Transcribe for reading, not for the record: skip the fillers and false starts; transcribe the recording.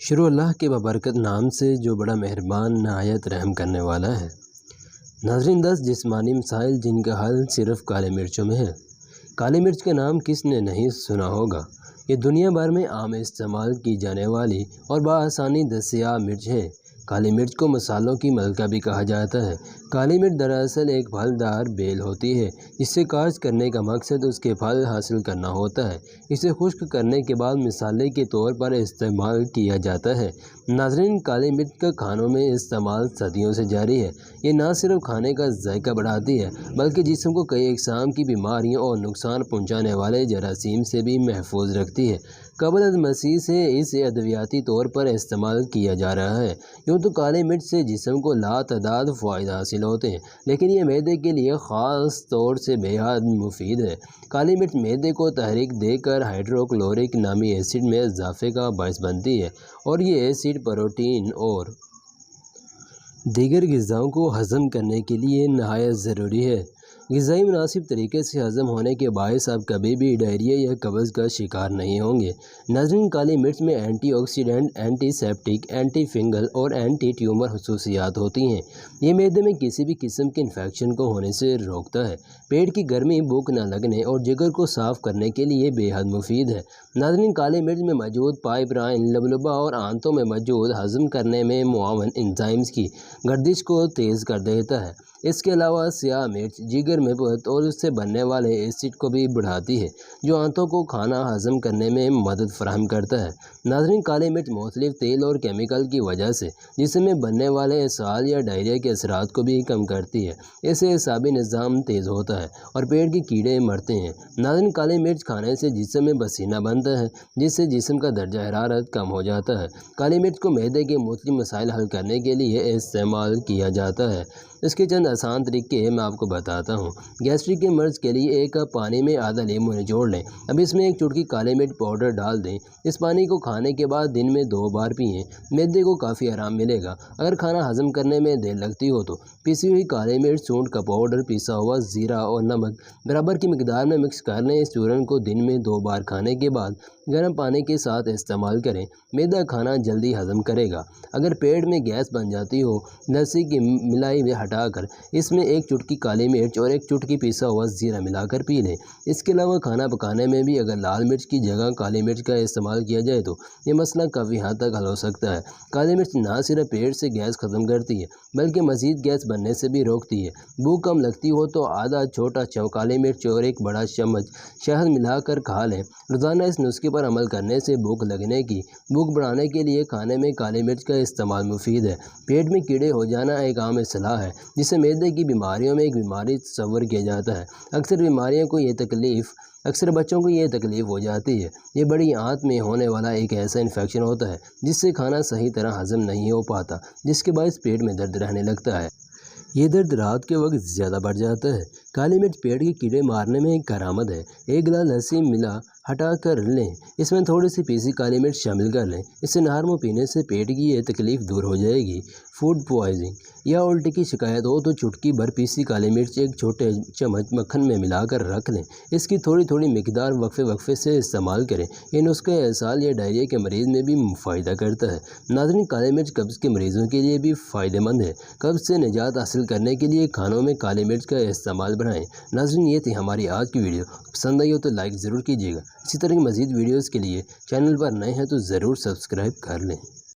شروع اللہ کے ببرکت نام سے جو بڑا مہربان نہایت رحم کرنے والا ہے۔ ناظرین، 10 جسمانی مسائل جن کا حل صرف کالے مرچوں میں ہے۔ کالی مرچ کا نام کس نے نہیں سنا ہوگا؟ یہ دنیا بھر میں عام استعمال کی جانے والی اور بآسانی دستیاب مرچ ہے۔ کالی مرچ کو مسالوں کی ملکہ بھی کہا جاتا ہے۔ کالی مرچ دراصل ایک پھلدار بیل ہوتی ہے جس سے کاشت کرنے کا مقصد اس کے پھل حاصل کرنا ہوتا ہے۔ اسے خشک کرنے کے بعد مسالے کے طور پر استعمال کیا جاتا ہے۔ ناظرین، کالی مرچ کا کھانوں میں استعمال صدیوں سے جاری ہے۔ یہ نہ صرف کھانے کا ذائقہ بڑھاتی ہے بلکہ جسم کو کئی اقسام کی بیماریوں اور نقصان پہنچانے والے جراثیم سے بھی محفوظ رکھتی ہے۔ قبل از مسیح سے اسے ادویاتی طور پر استعمال کیا جا رہا ہے۔ یوں تو کالی مرچ سے جسم کو لاتعداد فوائد حاصل ہوتے ہیں، لیکن یہ معدے کے لیے خاص طور سے بے حد مفید ہے۔ کالی مرچ معدے کو تحریک دے کر ہائیڈروکلورک نامی ایسڈ میں اضافے کا باعث بنتی ہے اور یہ ایسڈ پروٹین اور دیگر غذاؤں کو ہضم کرنے کے لیے نہایت ضروری ہے۔ غذائی مناسب طریقے سے ہضم ہونے کے باعث آپ کبھی بھی ڈائریا یا قبض کا شکار نہیں ہوں گے۔ ناظرین، کالی مرچ میں antioxidant, antiseptic, antifungal اور اینٹی ٹیومر خصوصیات ہوتی ہیں۔ یہ معدے میں کسی بھی قسم کے انفیکشن کو ہونے سے روکتا ہے، پیٹ کی گرمی، بھوک نہ لگنے اور جگر کو صاف کرنے کے لیے بے حد مفید ہے۔ ناظرین، کالی مرچ میں موجود پائپرائن لبلبہ اور آنتوں میں موجود ہضم کرنے میں معاون انزائمز کی گردش کو تیز کر دیتا ہے۔ اس کے علاوہ سیاہ مرچ جگر میں اور اس سے بننے والے ایسڈ کو بھی بڑھاتی ہے جو آنتوں کو کھانا ہضم کرنے میں مدد فراہم کرتا ہے۔ ناظرین، کالی مرچ مختلف تیل اور کیمیکل کی وجہ سے جسم میں بننے والے اسہال یا ڈائریا کے اثرات کو بھی کم کرتی ہے۔ اس سے اعصابی نظام تیز ہوتا ہے اور پیٹ کے کیڑے مرتے ہیں۔ ناظرین، کالی مرچ کھانے سے جسم میں پسینہ بنتا ہے جس سے جسم کا درجہ حرارت کم ہو جاتا ہے۔ کالی مرچ کو معدے کے مختلف مسائل حل کرنے کے لیے استعمال کیا جاتا ہے۔ اس کے چند آسان طریقے میں آپ کو بتاتا ہوں۔ گیسٹرک کے مرض کے لیے 1 کپ پانی میں آدھا لیمو نچوڑ لیں۔ اب اس میں 1 چٹکی کالی مرچ پاؤڈر ڈال دیں۔ اس پانی کو کھانے کے بعد دن میں 2 بار پئیں۔ معدے کو کافی آرام ملے گا۔ اگر کھانا ہضم کرنے میں دیر لگتی ہو تو پیسی ہوئی کالی مرچ، سونڈ کا پاؤڈر، پیسا ہوا زیرہ اور نمک برابر کی مقدار میں مکس کر لیں۔ اس چورن کو دن میں 2 بار کھانے کے بعد گرم پانی کے ساتھ استعمال کریں۔ معدہ کھانا جلدی ہضم کرے گا۔ اگر پیٹ میں گیس بن جاتی ہو، لسی کی ملائی ہٹا کر اس میں 1 چٹکی کالی مرچ اور 1 چٹکی پیسا ہوا زیرہ ملا کر پی لیں۔ اس کے علاوہ کھانا پکانے میں بھی اگر لال مرچ کی جگہ کالی مرچ کا استعمال کیا جائے تو یہ مسئلہ کافی حد تک حل ہو سکتا ہے۔ کالی مرچ نہ صرف پیٹ سے گیس ختم کرتی ہے بلکہ مزید گیس بننے سے بھی روکتی ہے۔ بھوک کم لگتی ہو تو آدھا چھوٹا کالی مرچ اور 1 بڑا چمچ شہد ملا کر کھا لیں۔ روزانہ اس نسخے پر عمل کرنے سے بھوک لگنے کی بھوک بڑھانے کے لیے کھانے میں کالی مرچ کا استعمال مفید ہے۔ پیٹ میں کیڑے ہو جانا ایک عام اصطلاح ہے جسے معدے کی بیماریوں میں ایک بیماری تصور کیا جاتا ہے۔ اکثر بچوں کو یہ تکلیف ہو جاتی ہے۔ یہ بڑی آنت میں ہونے والا ایک ایسا انفیکشن ہوتا ہے جس سے کھانا صحیح طرح ہضم نہیں ہو پاتا، جس کے باعث پیٹ میں درد رہنے لگتا ہے۔ یہ درد رات کے وقت زیادہ بڑھ جاتا ہے۔ کالی مرچ پیٹ کے کیڑے مارنے میں ایک کارآمد ہے۔ 1 گلاس لسی ملا ہٹا کر لیں۔ اس میں تھوڑی سی پیسی کالی مرچ شامل کر لیں۔ اسے نہار منہ پینے سے پیٹ کی یہ تکلیف دور ہو جائے گی۔ فوڈ پوائزننگ یا الٹی کی شکایت ہو تو چٹکی بھر پیسی کالی مرچ 1 چھوٹے چمچ مکھن میں ملا کر رکھ لیں۔ اس کی تھوڑی تھوڑی مقدار وقفے سے استعمال کریں۔ یہ نسخہ اسہال یا ڈائریا کے مریض میں بھی فائدہ کرتا ہے۔ ناظرین، کالی مرچ قبض کے مریضوں کے لیے بھی فائدہ مند ہے۔ قبض سے نجات حاصل کرنے کے لیے کھانوں میں کالی مرچ کا استعمال بڑھائیں۔ ناظرین، یہ تھی ہماری آج کی ویڈیو۔ پسند آئی ہو تو لائک ضرور کیجیے گا۔ اسی طرح کی مزید ویڈیوز کے لیے چینل پر نئے ہیں تو ضرور سبسکرائب کر لیں۔